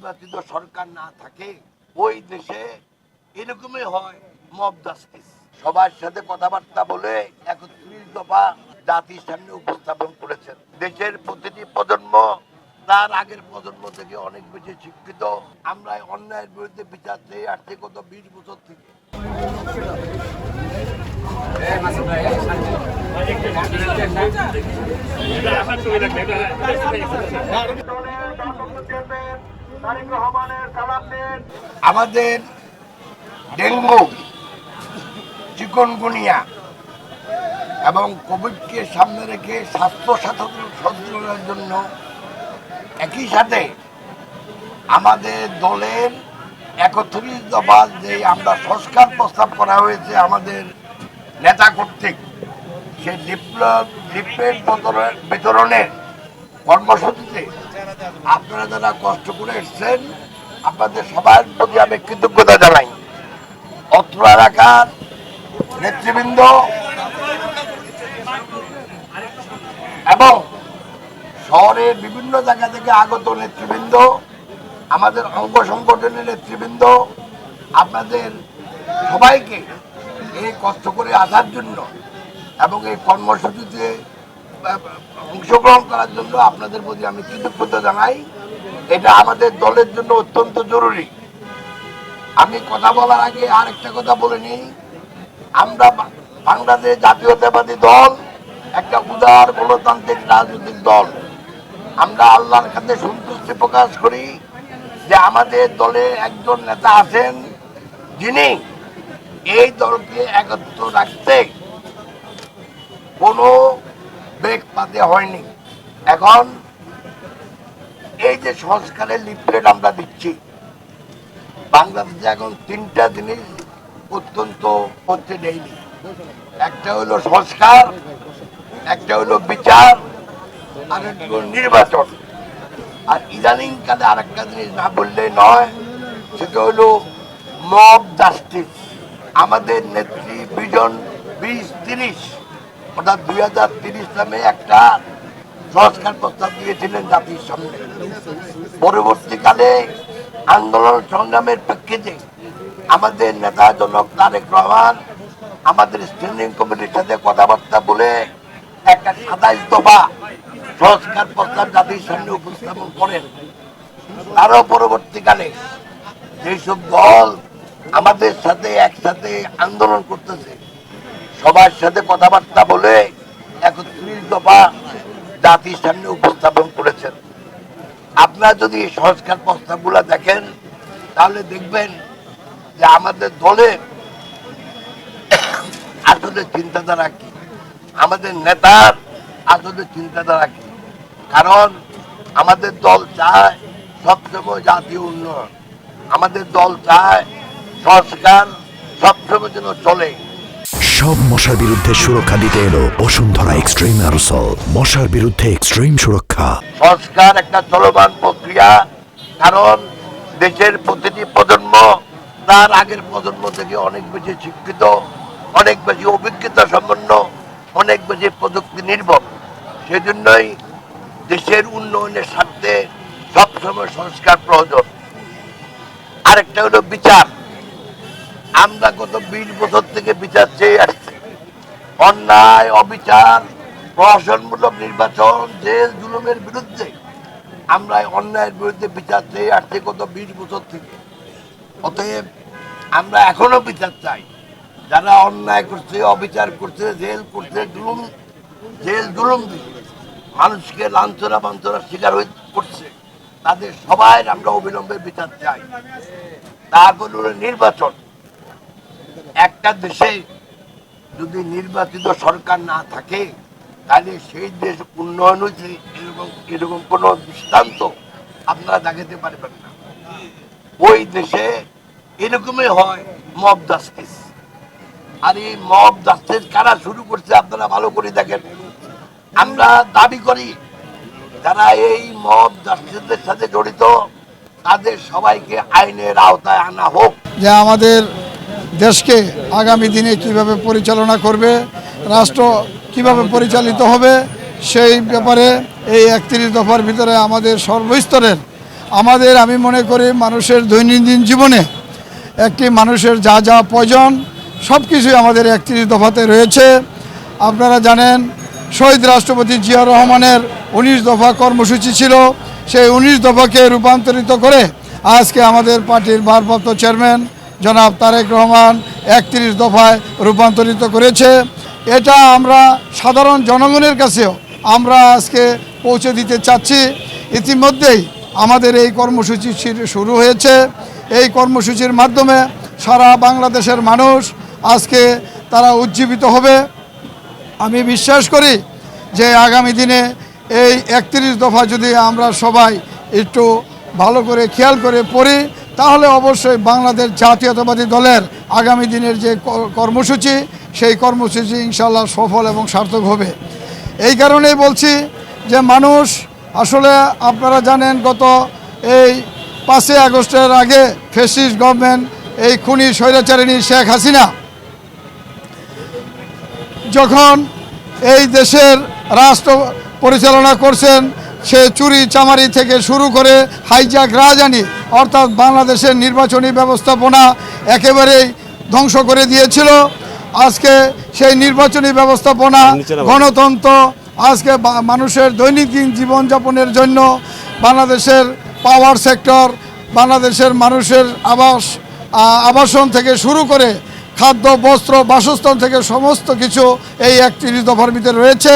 নির্বাচিত সরকার না থাকে ওই দেশে এরকমই হয় মব জাস্টিস। সবার সাথে কথাবার্তা বলে ৩১ দফা জাতির সামনে উপস্থাপন করেছেন। দেশের প্রতিটি প্রজন্ম তার আগের প্রজন্ম থেকে অনেক বেশি শিক্ষিত। আমরা অন্যায়ের বিরুদ্ধে বিচার চেয়ে আসছি গত ২০ বছর থেকে। আমাদের ডেঙ্গু, চিকনগুনিয়া এবং কোভিডকে সামনে রেখে স্বাস্থ্য সচেতনতার জন্য একই সাথে আমাদের দলের ৩১ দফা যে আমরা সংস্কার প্রস্তাব করা হয়েছে আমাদের নেতা কর্তৃক, সেই লিফলেট বিতরণের কর্মসূচিতে আপনারা যারা কষ্ট করে এসছেন আপনাদের সবার প্রতি আমি কৃতজ্ঞতা জানাই। অত্র এলাকার নেতৃবৃন্দ এবং শহরের বিভিন্ন জায়গা থেকে আগত নেতৃবৃন্দ, আমাদের অঙ্গ সংগঠনের নেতৃবৃন্দ, আপনাদের সবাইকে এই কষ্ট করে আসার জন্য এবং এই কর্মসূচিতে অংশগ্রহণ করার জন্য আপনাদের প্রতি আমি কৃতজ্ঞতা জানাই। এটা আমাদের দলের জন্য অত্যন্ত জরুরি। আমি কথা বলার আগে আরেকটা কথা বলে নিই, আমরা বাংলাদেশ জাতীয়তাবাদী দল একটা উদার গণতান্ত্রিক রাজনৈতিক দল। আমরা আল্লাহর কাছে সন্তুষ্টি প্রকাশ করি যে আমাদের দলে একজন নেতা আছেন যিনি এই দলকে একত্র রাখতে কোনো ব্রেক পাতে হয়নি। এখন এই যে সংস্কারের লিফলেট আমরা দিচ্ছি, বাংলাদেশে এখন ৩টা জিনিস অত্যন্ত হচ্ছে ডেইলি। একটা হলো সংস্কার, একটা হলো বিচার, আর একটা হলো নির্বাচন। আর ইদানিং কালে আরেকটা জিনিস না বললে নয়, সেটা হলো মব জাস্টিস। আমাদের নেত্রী ভিশন ২০৩০ অর্থাৎ ২০৩০ নামে একটা সংস্কার প্রস্তাব দিয়েছিলেন জাতির সামনে। পরবর্তীকালে আন্দোলন সংগ্রামের প্রেক্ষিতে আমাদের নেতা জনক তারেক রহমান আমাদের স্ট্যান্ডিং কমিটির সাথে কথাবার্তা বলে একটা ২৭ দফা সংস্কার প্রস্তাব জাতির সামনে উপস্থাপন করেন। তারও পরবর্তীকালে যেসব দল আমাদের সাথে একসাথে আন্দোলন করতেছে সবার সাথে কথাবার্তা বলে ৩১ দফা জাতির সামনে উপস্থাপন করেছেন। আপনারা যদি এই সংস্কার প্রস্তাবগুলো দেখেন তাহলে দেখবেন যে আমাদের দলের আসলে চিন্তাধারা কি, আমাদের নেতার আসলে চিন্তাধারা কি। কারণ আমাদের দল চায় সবসময় জাতীয় উন্নয়ন, আমাদের দল চায় সংস্কার সবসময় যেন চলে। সব মশার বিরুদ্ধে সুরক্ষা দিতে এলো বসুন্ধরা এক্সট্রিম অ্যারোসল, মশার বিরুদ্ধে এক্সট্রিম সুরক্ষা। সংস্কার একটা চলমান প্রক্রিয়া, কারণ দেশের প্রতিটি প্রজন্ম তার আগের প্রজন্ম থেকে অনেক বেশি শিক্ষিত, অনেক বেশি অভিজ্ঞতা সম্পন্ন, অনেক বেশি প্রযুক্তি নির্ভর। সেজন্যই দেশের উন্নয়নের স্বার্থে সবসময় সংস্কার প্রয়োজন। আরেকটা হলো বিচার। আমরা গত ২০ বছর থেকে বিচার চেয়ে আসছি। অন্যায়, অবিচার, প্রহসনমূলক নির্বাচন, জেল জুলুমের বিরুদ্ধে আমরা অন্যায়ের বিরুদ্ধে বিচার চেয়ে আসছি গত ২০ বছর থেকে। অতএব আমরা এখনো বিচার চাই। যারা অন্যায় করছে, অবিচার করছে, জেল করছে, জেল জুলুম দিয়ে মানুষকে লাঞ্ছনা বাঞ্ছনার শিকার করছে, তাদের সবাই আমরা অবিলম্বে বিচার চাই। তারপর হলো নির্বাচন। একটা দেশে যদি নির্বাচিত সরকার না থাকে তাহলে সেই দেশ উন্নয়ন হয়েছে এরকম কোনো দৃষ্টান্ত আপনারা দেখাতে পারবেন না। ওই দেশে এরকমই হয় মব জাস্টিস। আর এই মব জাস্টিস কারা শুরু করছে আপনারা ভালো করে দেখেন। আমরা দাবি করি যারা এই মব জাস্টিসের সাথে জড়িত তাদের সবাইকে আইনের আওতায় আনা হোক। যে আমাদের দেশকে আগামী দিনে কিভাবে পরিচালনা করবে, রাষ্ট্র কিভাবে পরিচালিত হবে, সেই ব্যাপারে এই ৩১ দফার ভিতরে আমাদের সর্বস্তরের আমি মনে করি মানুষের দৈনন্দিন জীবনে একটি মানুষের যা যা প্রয়োজন সব কিছুই আমাদের 31 দফাতে রয়েছে। আপনারা জানেন শহীদ রাষ্ট্রপতি জিয়া রহমানের 19 দফা কর্মসূচি ছিল, সেই 19 দফাকে রূপান্তরিত করে আজকে আমাদের পার্টির ভারপ্রাপ্ত চেয়ারম্যান জনাব তারেক রহমান 31 দফায় রূপান্তরিত করেছে। এটা আমরা সাধারণ জনগণের কাছেও আমরা আজকে পৌঁছে দিতে চাচ্ছি। ইতিমধ্যেই আমাদের এই কর্মসূচি শুরু হয়েছে। এই কর্মসূচির মাধ্যমে সারা বাংলাদেশের মানুষ আজকে তারা উজ্জীবিত হবে। আমি বিশ্বাস করি যে আগামী দিনে এই 31 দফা যদি আমরা সবাই একটু ভালো করে খেয়াল করে পড়ি, তাহলে অবশ্যই বাংলাদেশ জাতীয়তাবাদী দলের আগামী দিনের যে কর্মসূচি, সেই কর্মসূচি ইনশাল্লাহ সফল এবং সার্থক হবে। এই কারণেই বলছি যে মানুষ আসলে আপনারা জানেন গত এই 5 আগস্টের আগে ফ্যাসিস্ট গভর্নমেন্ট, এই খুনি স্বৈরাচারিণী শেখ হাসিনা যখন এই দেশের রাষ্ট্র পরিচালনা করছেন, সে চুরি চামারি থেকে শুরু করে হাইজ্যাক রাজধানী অর্থাৎ বাংলাদেশের নির্বাচনী ব্যবস্থাপনা একেবারেই ধ্বংস করে দিয়েছিল। আজকে সেই নির্বাচনী ব্যবস্থাপনা, গণতন্ত্র, আজকে মানুষের দৈনন্দিন জীবনযাপনের জন্য বাংলাদেশের পাওয়ার সেক্টর, বাংলাদেশের মানুষের আবাসন থেকে শুরু করে খাদ্য, বস্ত্র, বাসস্থান থেকে সমস্ত কিছু এই 31 দফার ভিতরে রয়েছে।